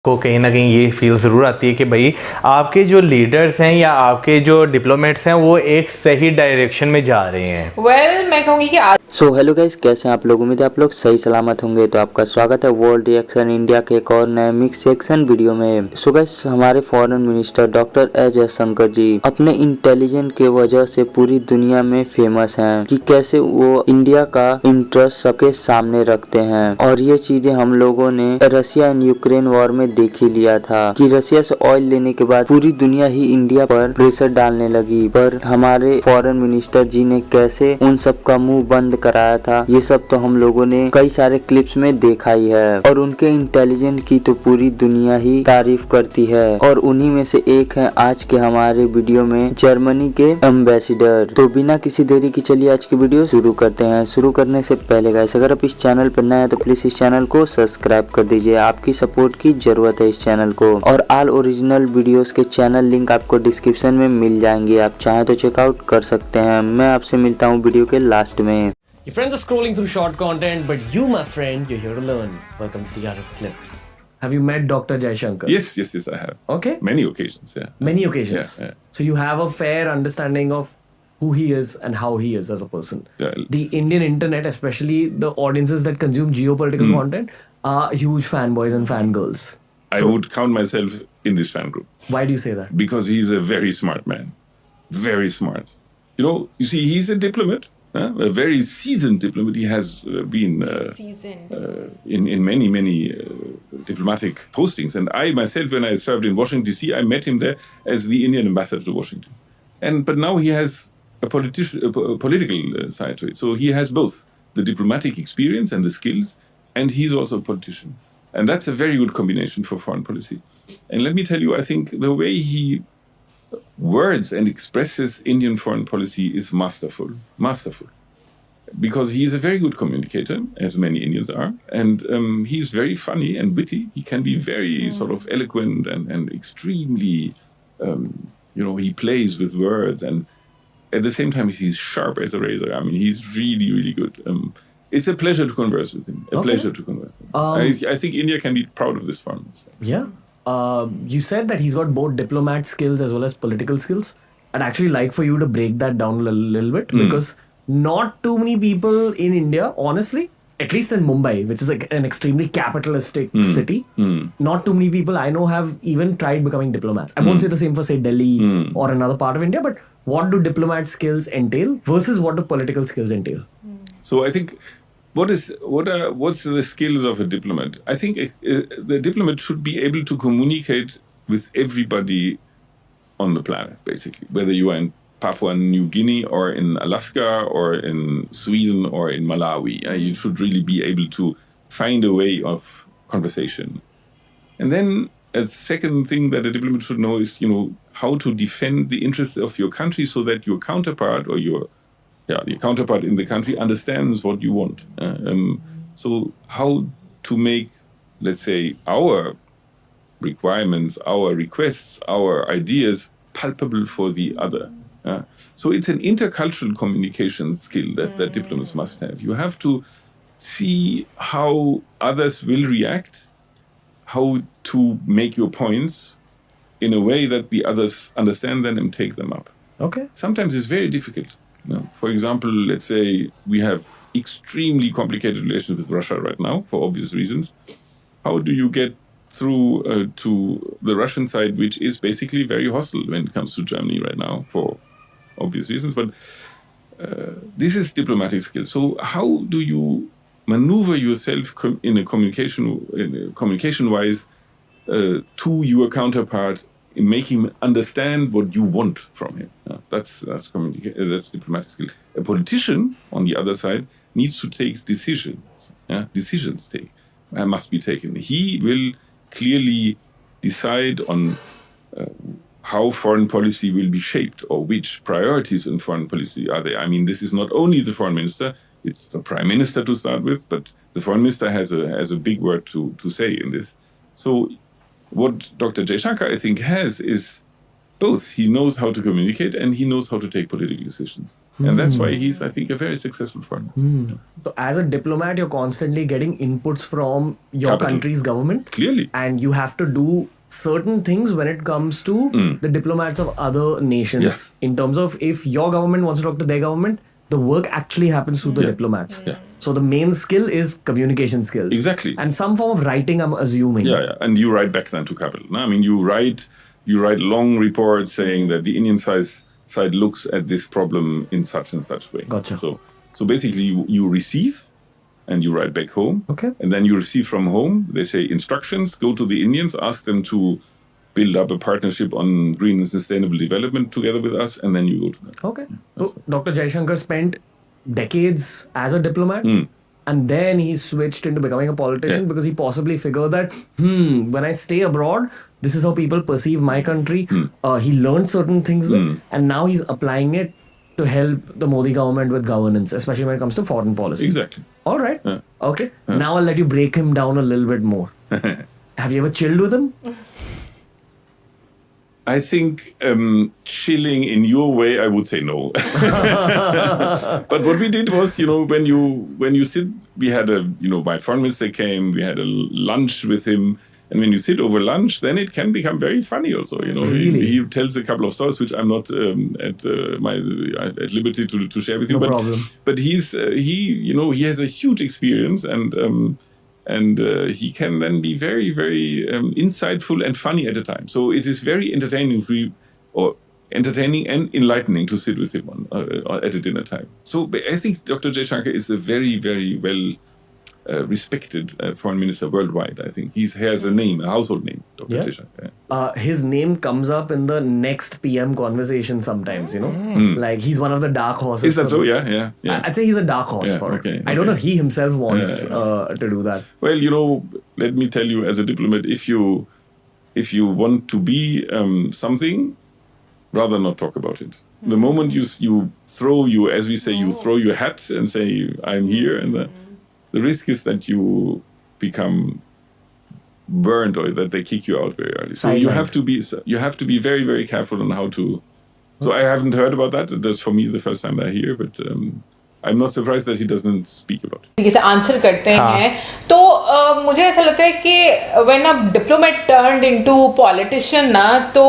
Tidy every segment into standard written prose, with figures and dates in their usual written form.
को कहीं ना कहीं ये फील ज़रूर आती है कि भाई आपके जो लीडर्स हैं या आपके जो डिप्लोमेट्स हैं वो एक सही डायरेक्शन में जा रहे हैं। मैं कहूँगी कि आज हेलो गाइस, कैसे हैं आप लोग। उम्मीद है आप लोग सही सलामत होंगे। तो आपका स्वागत है वर्ल्ड रिएक्शन इंडिया के एक और नए मिक्स सेक्शन वीडियो में। गाइस, हमारे फॉरेन मिनिस्टर डॉक्टर जयशंकर जी अपने इंटेलिजेंट के वजह से पूरी दुनिया में फेमस हैं कि कैसे वो इंडिया का इंटरेस्ट सबके सामने रखते हैं। और ये चीजें हम लोगों ने रशिया एंड यूक्रेन वॉर में देख ही लिया था कि रशिया से ऑयल लेने के बाद पूरी दुनिया ही इंडिया पर प्रेशर डालने लगी, पर हमारे फॉरेन मिनिस्टर जी ने कैसे उन सब का मुंह बंद कराया था, ये सब तो हम लोगों ने कई सारे क्लिप्स में देखा ही है। और उनके इंटेलिजेंट की तो पूरी दुनिया ही तारीफ करती है। और उन्हीं में से एक है आज के हमारे वीडियो में जर्मनी के एम्बेसडर। तो बिना किसी देरी की चलिए आज की वीडियो शुरू करते हैं। शुरू करने से पहले गाइस, अगर आप इस चैनल पर नए हैं तो प्लीज इस चैनल को सब्सक्राइब कर दीजिए। आपकी सपोर्ट की जरूरत है इस चैनल को। और ऑल ओरिजिनल वीडियोस के चैनल लिंक आपको डिस्क्रिप्शन में मिल जाएंगे, आप चाहें तो चेकआउट कर सकते हैं। मैं आपसे मिलता हूँ वीडियो के लास्ट में। Your friends are scrolling through short content, but you, my friend, you're here to learn. Welcome to DRS Clips. Have you met Dr. Jaishankar? Yes, I have. Okay. Many occasions, yeah. Many occasions. Yeah. So you have a fair understanding of who he is and how he is as a person. Yeah. The Indian internet, especially the audiences that consume geopolitical content, are huge fanboys and fangirls. I would count myself in this fan group. Why do you say that? Because he's a very smart man. Very smart. You see, he's a diplomat. A very seasoned diplomat. He has been in many diplomatic postings. And I myself, when I served in Washington, D.C., I met him there as the Indian ambassador to Washington. But now he has a political side to it. So he has both the diplomatic experience and the skills, and he's also a politician. And that's a very good combination for foreign policy. And let me tell you, I think the way he words and expresses Indian foreign policy is masterful. Because he is a very good communicator, as many Indians are, and he's very funny and witty. He can be very sort of eloquent and extremely, he plays with words, and at the same time he's sharp as a razor. I mean, he's really good. It's a pleasure to converse with him. Pleasure to converse with him. I think India can be proud of this foreign minister. Yeah. You said that he's got both diplomat skills as well as political skills. I'd actually like for you to break that down a little bit, because not too many people in India, honestly, at least in Mumbai, which is like an extremely capitalistic city, not too many people I know have even tried becoming diplomats. I won't say the same for, say, Delhi or another part of India, but what do diplomat skills entail versus what do political skills entail? So I think what's the skills of a diplomat? I think the diplomat should be able to communicate with everybody on the planet, basically, whether you are in Papua New Guinea or in Alaska or in Sweden or in Malawi. You should really be able to find a way of conversation. And then a second thing that a diplomat should know is, how to defend the interests of your country so that your counterpart or your counterpart in the country understands what you want. So how to make, let's say, our requirements, our requests, our ideas palpable for the other. So it's an intercultural communication skill that diplomats must have. You have to see how others will react, how to make your points in a way that the others understand them and take them up. Okay. Sometimes it's very difficult. For example, let's say we have extremely complicated relations with Russia right now for obvious reasons. How do you get through to the Russian side, which is basically very hostile when it comes to Germany right now for obvious reasons? But this is diplomatic skill. So how do you maneuver yourself in a communication-wise to your counterpart, in making him understand what you want from him? That's diplomatic skill. A politician, on the other side, needs to take decisions. Decisions must be taken. He will clearly decide on how foreign policy will be shaped, or which priorities in foreign policy are there. I mean, this is not only the foreign minister, it's the prime minister to start with, but the foreign minister has a big word to say in this. So what Dr. Jaishankar, I think, has is both. He knows how to communicate and he knows how to take political decisions. And that's why he's, I think, a very successful foreigner. So as a diplomat, you're constantly getting inputs from your country's government. Clearly. And you have to do certain things when it comes to the diplomats of other nations. Yes. In terms of if your government wants to talk to their government, the work actually happens through the diplomats. So the main skill is communication skills. Exactly. And some form of writing, I'm assuming. Yeah. And you write back then to capital. No? I mean, you write long reports saying that the Indian side looks at this problem in such and such way. Gotcha. So basically you receive and you write back home. Okay. And then you receive from home, they say instructions, go to the Indians, ask them to build up a partnership on green and sustainable development together with us, and then you go to them. Okay. So Dr. Jaishankar spent decades as a diplomat, and then he switched into becoming a politician because he possibly figured that, when I stay abroad, this is how people perceive my country. He learned certain things, and now he's applying it to help the Modi government with governance, especially when it comes to foreign policy. Exactly. All right. Okay. Now I'll let you break him down a little bit more. Have you ever chilled with him? I think chilling in your way, I would say no. But what we did was, when you sit, we had my foreign minister came, we had a lunch with him, and when you sit over lunch, then it can become very funny also. Really? He tells a couple of stories which I'm not at liberty to share with you. No problem. But he has a huge experience, and he can then be very, very insightful and funny at a time. So it is very entertaining and enlightening to sit with him at a dinner time. So I think Dr. Jaishankar is a very, very well respected foreign minister worldwide. I think he has a name, a household name, Dr. Jaishankar. His name comes up in the next PM conversation sometimes, like he's one of the dark horses. Is that so? Yeah. I'd say he's a dark horse for it. I don't know if he himself wants to do that. Well, let me tell you, as a diplomat, if you want to be something, rather not talk about it. The moment you throw your hat and say, I'm here, and the risk is that you become burned or that they kick you out very early. So you have to be very, very careful on how to. So I haven't heard about that. That's for me the first time I hear, but I'm not surprised that he doesn't speak about it. जैसे answer करते हैं तो मुझे ऐसा लगता है कि when a diplomat turned into politician ना तो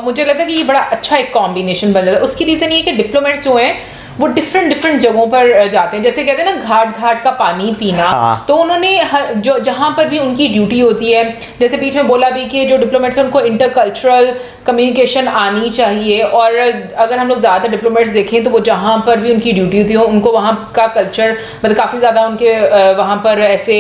मुझे लगता है कि ये बड़ा अच्छा एक कॉम्बिनेशन बन जाता है. उसकी रीज़न ये कि डिप्लोमेट्स जो हैं वो डिफरेंट जगहों पर जाते हैं. जैसे कहते हैं ना घाट का पानी पीना, तो उन्होंने जो जहाँ पर भी उनकी ड्यूटी होती है, जैसे बीच में बोला भी कि जो डिप्लोमेट्स हैं उनको इंटरकल्चरल कम्युनिकेशन आनी चाहिए. और अगर हम लोग ज़्यादातर डिप्लोमेट्स देखें तो वो जहाँ पर भी उनकी ड्यूटी होती है उनको वहाँ का कल्चर मतलब काफ़ी ज़्यादा उनके वहाँ पर ऐसे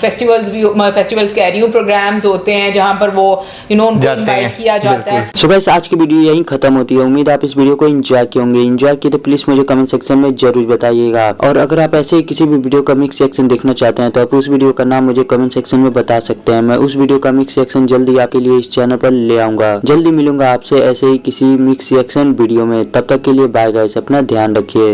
फेस्टिवल्स कह रही हूँ प्रोग्राम्स होते हैं जहाँ पर वो उनको इन्वाइट किया जाता है. सो गाइस, आज की वीडियो यहीं खत्म होती है. उम्मीद आप इस वीडियो को एंजॉय किए होंगे. एंजॉय किए तो प्लीज मुझे कमेंट सेक्शन में जरूर बताइएगा. और अगर आप ऐसे ही किसी भी वीडियो का मिक्स सेक्शन देखना चाहते हैं तो आप उस वीडियो का नाम मुझे कमेंट सेक्शन में बता सकते हैं. मैं उस वीडियो का मिक्स सेक्शन जल्दी आपके लिए इस चैनल पर ले आऊंगा. जल्दी मिलूंगा आपसे ऐसे ही किसी मिक्स सेक्शन वीडियो में. तब तक के लिए बाय गाइस, अपना ध्यान रखिए.